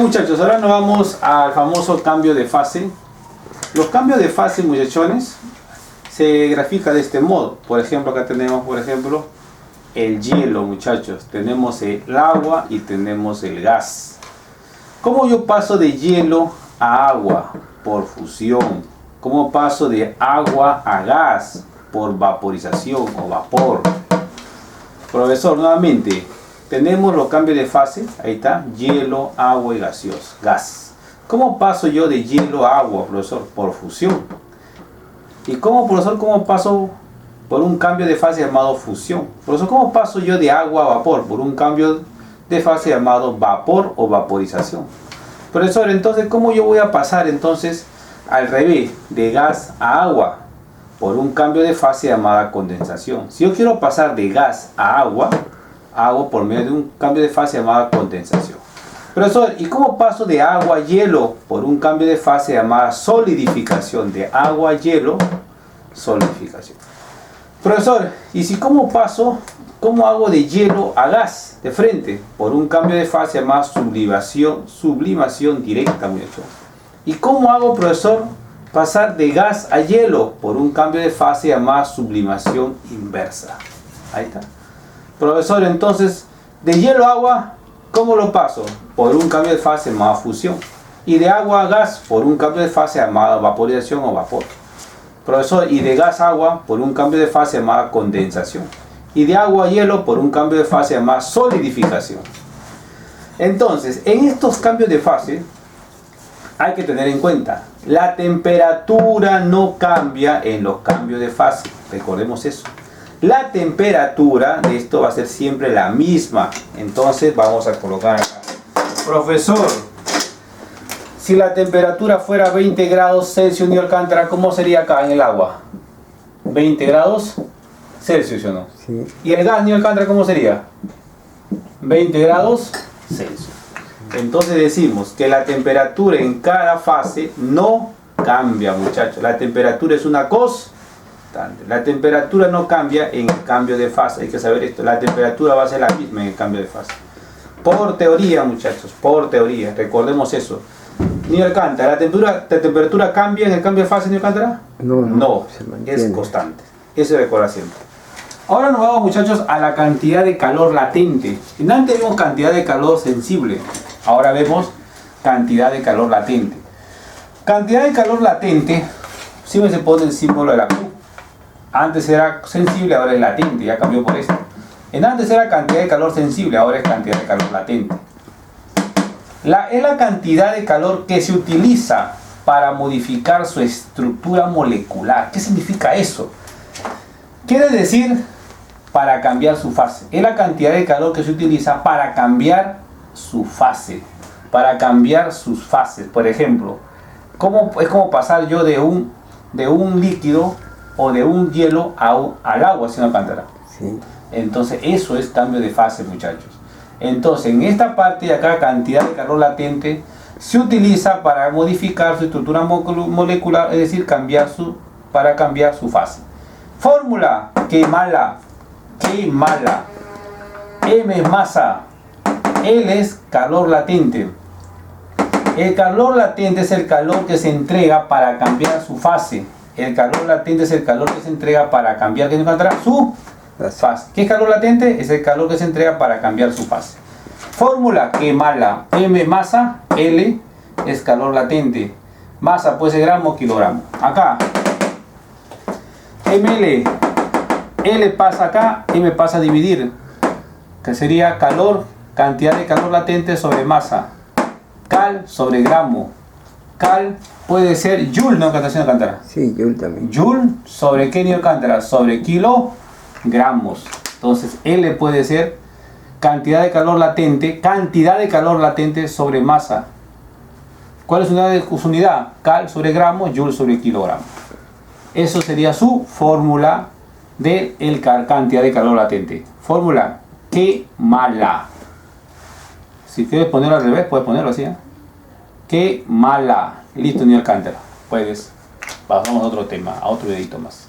Muchachos, ahora nos vamos al famoso cambio de fase. Los cambios de fase, muchachones, se grafica de este modo. Por ejemplo, acá tenemos, el hielo, muchachos. Tenemos el agua y tenemos el gas. ¿Cómo yo paso de hielo a agua? Por fusión. ¿Cómo paso de agua a gas? Por vaporización o vapor. Profesor, nuevamente, tenemos los cambios de fase. Ahí está, hielo, agua y gaseoso, gas. ¿Cómo paso yo de hielo a agua, profesor? Por fusión. ¿Y cómo, profesor, cómo paso por un cambio de fase llamado fusión? Profesor, ¿cómo paso yo de agua a vapor? Por un cambio de fase llamado vapor o vaporización. Profesor, entonces, ¿cómo yo voy a pasar entonces al revés, de gas a agua? Por un cambio de fase llamada condensación. Si yo quiero pasar de gas a agua, hago por medio de un cambio de fase llamada condensación. Profesor, ¿y cómo paso de agua a hielo? Por un cambio de fase llamada solidificación. De agua a hielo, solidificación. Profesor, ¿y si cómo hago de hielo a gas de frente? Por un cambio de fase llamada sublimación directa, muchachos. ¿Y cómo hago, profesor, pasar de gas a hielo? Por un cambio de fase llamada sublimación inversa. Ahí está. Profesor, entonces, de hielo a agua, ¿cómo lo paso? Por un cambio de fase llamada fusión. Y de agua a gas, por un cambio de fase llamada vaporización o vapor. Profesor, y de gas a agua, por un cambio de fase llamada condensación. Y de agua a hielo, por un cambio de fase llamada solidificación. Entonces, en estos cambios de fase, hay que tener en cuenta, la temperatura no cambia en los cambios de fase. Recordemos eso. La temperatura de esto va a ser siempre la misma. Entonces vamos a colocar acá. Profesor, si la temperatura fuera 20 grados Celsius, Neo Alcántara, ¿cómo sería acá en el agua? 20 grados Celsius, ¿o no? Sí. ¿Y el gas, Neo Alcántara, cómo sería? 20 grados Celsius. Entonces decimos que la temperatura en cada fase no cambia, muchachos. La temperatura es una constante. La temperatura no cambia en el cambio de fase. Hay que saber esto. La temperatura va a ser la misma en el cambio de fase. Por teoría, muchachos. Por teoría. Recordemos eso. Neo Alcántara, ¿la temperatura cambia en el cambio de fase, Neo Alcántara? No. Es constante. Eso se recuerda siempre. Ahora nos vamos, muchachos, a la cantidad de calor latente. Antes vimos cantidad de calor sensible. Ahora vemos cantidad de calor latente. Cantidad de calor latente, siempre se pone el símbolo de la cruz. Antes era sensible, ahora es latente, ya cambió por esto. Antes era cantidad de calor sensible, ahora es cantidad de calor latente. Es la cantidad de calor que se utiliza para modificar su estructura molecular. ¿Qué significa eso? Quiere decir para cambiar su fase. Es la cantidad de calor que se utiliza para cambiar su fase. Para cambiar sus fases. Por ejemplo, es como pasar yo de un líquido o de un hielo al agua, sin Alcántara. Sí. Entonces eso es cambio de fase, muchachos. Entonces en esta parte de acá, cantidad de calor latente, se utiliza para modificar su estructura molecular, es decir, para cambiar su fase. Fórmula, quemala. M es masa, L es calor latente. El calor latente es el calor que se entrega para cambiar su fase. El calor latente es el calor que se entrega para cambiar su fase. ¿Qué es calor latente? Es el calor que se entrega para cambiar su fase. Fórmula, quemala. M masa, L es calor latente. Masa puede ser gramo o kilogramo. Acá, ml. L pasa acá, M pasa a dividir. Que sería calor, cantidad de calor latente sobre masa. Cal sobre gramo. Cal puede ser joule, ¿no? ¿Cantación de Alcántara? Sí, joule también. Joule sobre qué, Neo Alcántara? Sobre kilogramos. Entonces L puede ser cantidad de calor latente sobre masa. ¿Cuál es su unidad? Cal sobre gramo, joule sobre kilogramo. Eso sería su fórmula de cantidad de calor latente. Fórmula, quemala. Si quieres ponerlo al revés, puedes ponerlo así, ¿eh? Quemala. Listo, Neo Alcántara. Puedes. Pasamos a otro tema, a otro dedito más.